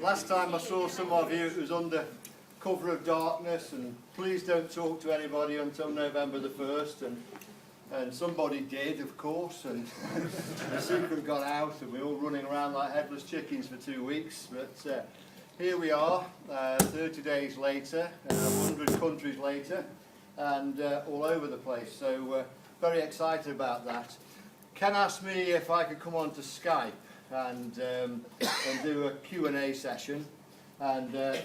Last time I saw some of you, it was under cover of darkness, and please don't talk to anybody until November the 1st, and somebody did, of course, and the secret got out, and we're all running around like headless chickens for 2 weeks. But here we are, 30 days later, 100 countries later, and all over the place. So very excited about that. Ken asked me if I could come on to Skype and do a Q&A session, and a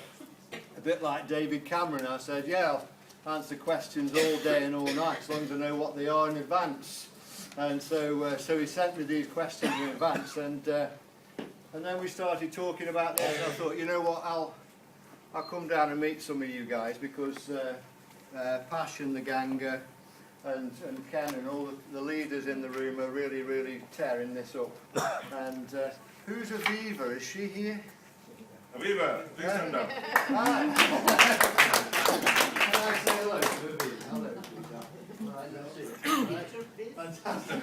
bit like David Cameron, I said, yeah, I'll answer questions all day and all night as long as I know what they are in advance. And so he sent me these questions in advance, and then we started talking about this. I thought, you know what, I'll come down and meet some of you guys, because Pash and the gang and Ken and all the leaders in the room are really, really tearing this up. And who's Aviva? Is she here? Aviva, please stand up. Hi. Can I say hello to Aviva? Hello. Right, that's it. Fantastic.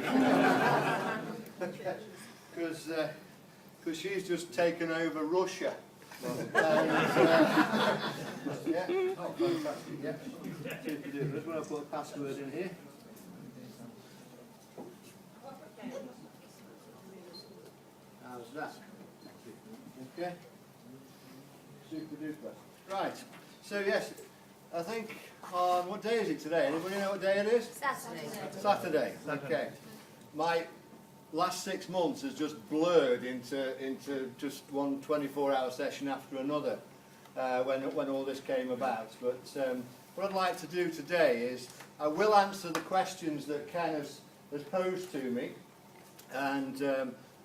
Because she's just taken over Russia. And, yeah. Oh, fantastic. Yeah. Super duper. Just want to put a password in here. How's that? Okay. Super duper. Right. So yes, I think on what day is it today? Anybody know what day it is? Saturday. Saturday. Okay. My last 6 months has just blurred into just one 24-hour session after another when all this came about. But what I'd like to do today is I will answer the questions that Ken has posed to me, and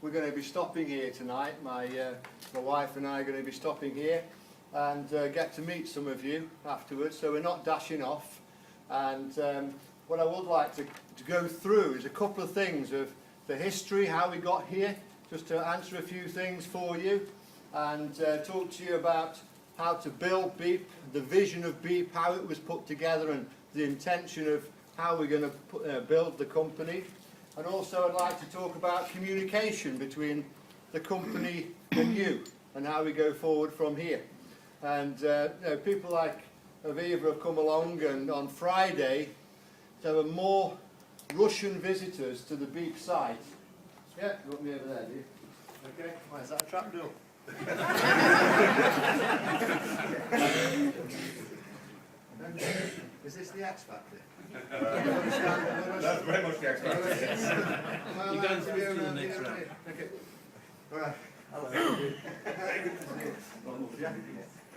we're going to be stopping here tonight. My wife and I are going to be stopping here and get to meet some of you afterwards, so we're not dashing off. And what I would like to go through is a couple of things of the history, how we got here, just to answer a few things for you, and talk to you about how to build Beep, the vision of Beep, how it was put together, and the intention of how we're going to build the company. And also I'd like to talk about communication between the company and you, and how we go forward from here. And you know, people like Aviva have come along, and on Friday there were more Russian visitors to the Beep site. Yeah, you want me over there, do you? Okay, why is that a trap door? Is this the X Factor? That's very much the X Factor. Well, You're going through to the next round. Okay. All right. Hello. Good to see you. Yeah.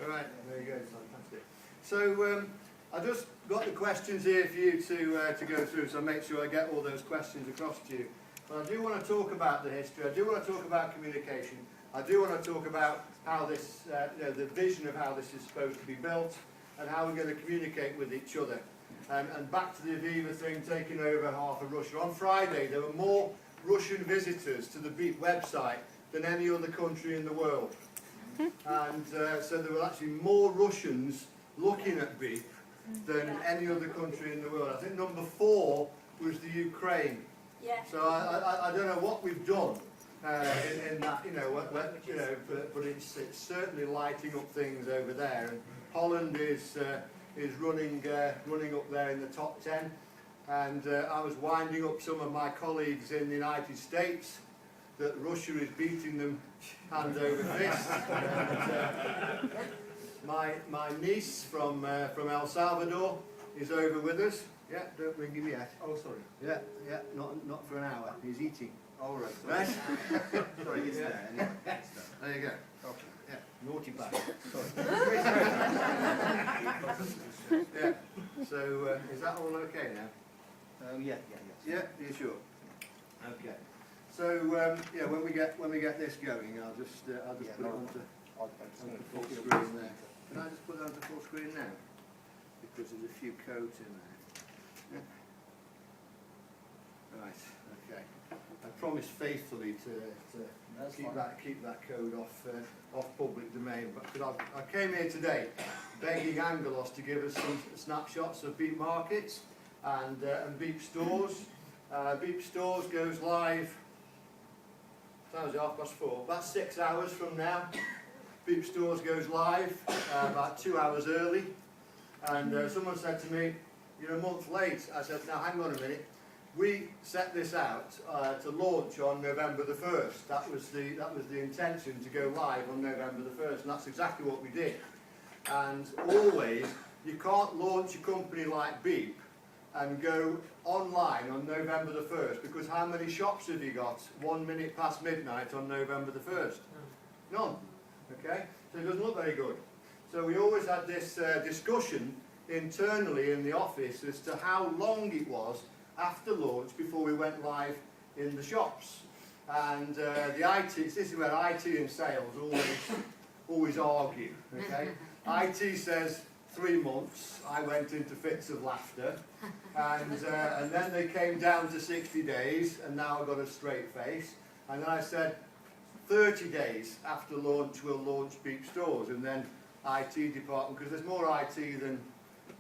All right. There you go. Fantastic. So I just got the questions here for you to go through, so I'll make sure I get all those questions across to you. But I do want to talk about the history. I do want to talk about communication. I do want to talk about how this, you know, the vision of how this is supposed to be built, and how we're going to communicate with each other. And back to the Aviva thing, taking over half of Russia. On Friday, there were more Russian visitors to the Beep website than any other country in the world. And so there were actually more Russians looking at Beep than any other country in the world. I think number 4 was the Ukraine. Yeah. So I don't know what we've done in that, you know, but it's certainly lighting up things over there. And Holland is running up there in the top 10. And I was winding up some of my colleagues in the United States that Russia is beating them hand over fist. And, my niece from El Salvador is over with us. Yeah, don't ring him yet. Oh, sorry. Yeah, not for an hour. He's eating. All right. Right? Sorry, it's there. Anyway. There you go. Okay. Yeah, naughty bag. Sorry. Yeah. So is that all okay now? Yeah. Yeah, you sure? Okay. So yeah, when we get this going, I'll just put it onto full screen there. Can I just put it onto full screen now? Because there's a few codes in there. Yeah. Right. Okay. I promise faithfully to keep that code off public domain. But I came here today begging Angelos to give us some snapshots of Beep markets and Beep stores. Beep stores goes live. That was 4:30. About 6 hours from now. Beep Stores goes live about 2 hours early, and someone said to me, "You're a month late." I said, "Now hang on a minute. We set this out to launch on November the 1st. That was the intention, to go live on November the 1st, and that's exactly what we did. And always, you can't launch a company like Beep and go online on November the 1st, because how many shops have you got 1 minute past midnight on November the 1st? None. Okay? So it doesn't look very good. So we always had this discussion internally in the office as to how long it was after launch before we went live in the shops. And the IT, this is where IT and sales always argue. Okay? IT says 3 months. I went into fits of laughter, and then they came down to 60 days, and now I've got a straight face. And then I said 30 days after launch we'll launch Beep Stores, and then IT department, because there's more IT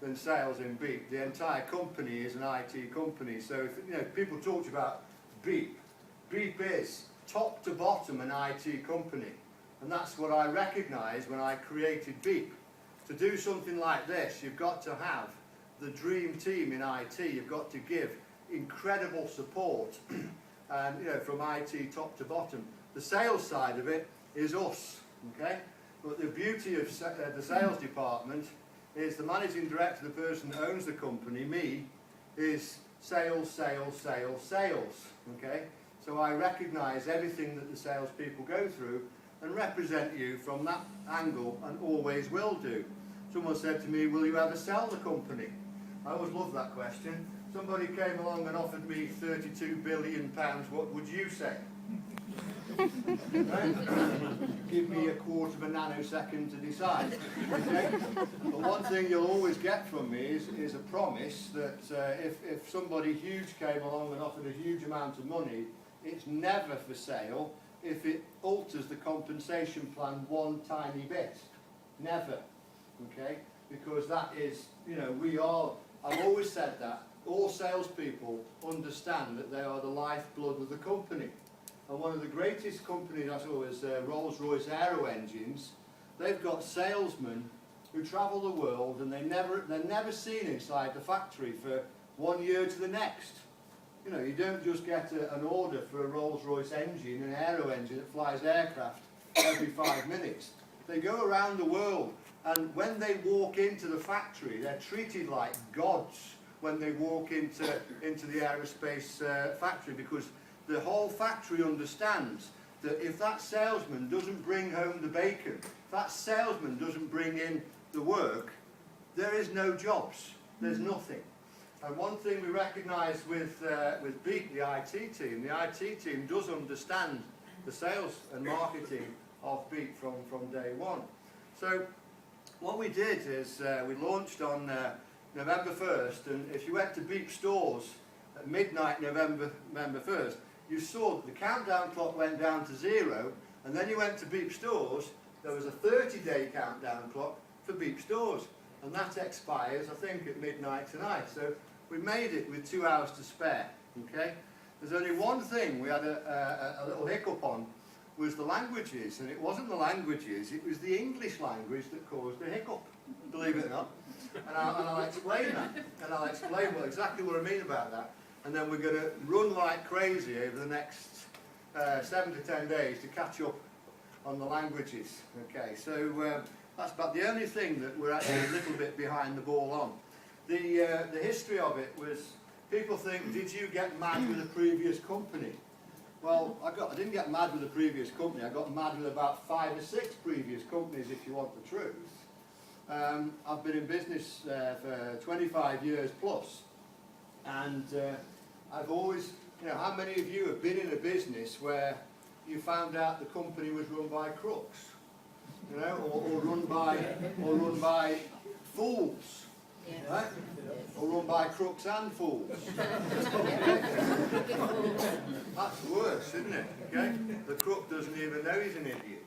than sales in Beep. The entire company is an IT company. So if people talked about Beep, Beep is top to bottom an IT company, and that's what I recognised when I created Beep. To do something like this, you've got to have the dream team in IT. You've got to give incredible support, and from IT top to bottom. The sales side of it is us, okay? But the beauty of the sales department is the managing director, the person that owns the company, me, is sales, sales, sales, sales, okay? So I recognise everything that the salespeople go through and represent you from that angle, and always will do. Someone said to me, "Will you ever sell the company?" I always love that question. Somebody came along and offered me £32 billion, what would you say? Right? Give me a quarter of a nanosecond to decide. Okay? But one thing you'll always get from me is a promise that if somebody huge came along and offered a huge amount of money, it's never for sale if it alters the compensation plan one tiny bit. Never. Okay? Because that is, I've always said that all salespeople understand that they are the lifeblood of the company. And one of the greatest companies I saw was Rolls-Royce Aero Engines. They've got salesmen who travel the world, and they're never seen inside the factory for 1 year to the next. You don't just get an order for a Rolls-Royce engine, an aero engine that flies aircraft every 5 minutes. They go around the world, and when they walk into the factory, they're treated like gods when they walk into the aerospace factory, because the whole factory understands that if that salesman doesn't bring home the bacon, if that salesman doesn't bring in the work, there is no jobs, there's nothing. And one thing we recognise with Beep, the IT team does understand the sales and marketing of Beep from day one. So what we did is we launched on November 1st, and if you went to Beep Stores at midnight November 1st, you saw that the countdown clock went down to 0, and then you went to Beep Stores, there was a 30-day countdown clock for Beep Stores, and that expires, I think, at midnight tonight. So we made it with 2 hours to spare, okay? There's only one thing we had a little hiccup on, was the languages, and it wasn't the languages, it was the English language that caused the hiccup, believe it or not. And I'll explain that, and I'll explain exactly what I mean about that. And then we're going to run like crazy over the next 7 to 10 days to catch up on the languages. Okay, so that's about the only thing that we're actually a little bit behind the ball on. The history of it was, people think, did you get mad with a previous company? Well, I didn't get mad with a previous company. I got mad with about 5 or 6 previous companies, if you want the truth. I've been in business for 25 years plus, and I've always, how many of you have been in a business where you found out the company was run by crooks, or run by fools, right? Or run by crooks and fools. That's worse, isn't it? Okay? The crook doesn't even know he's an idiot.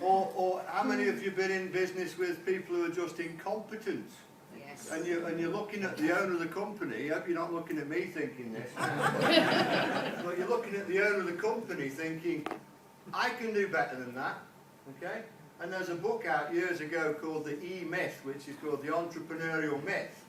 Or how many of you been in business with people who are just incompetent? Yes. Yes. And you're looking at the owner of the company. I hope you're not looking at me thinking this. But you're looking at the owner of the company thinking, I can do better than that. Okay? And there's a book out years ago called The E-Myth, which is called The Entrepreneurial Myth.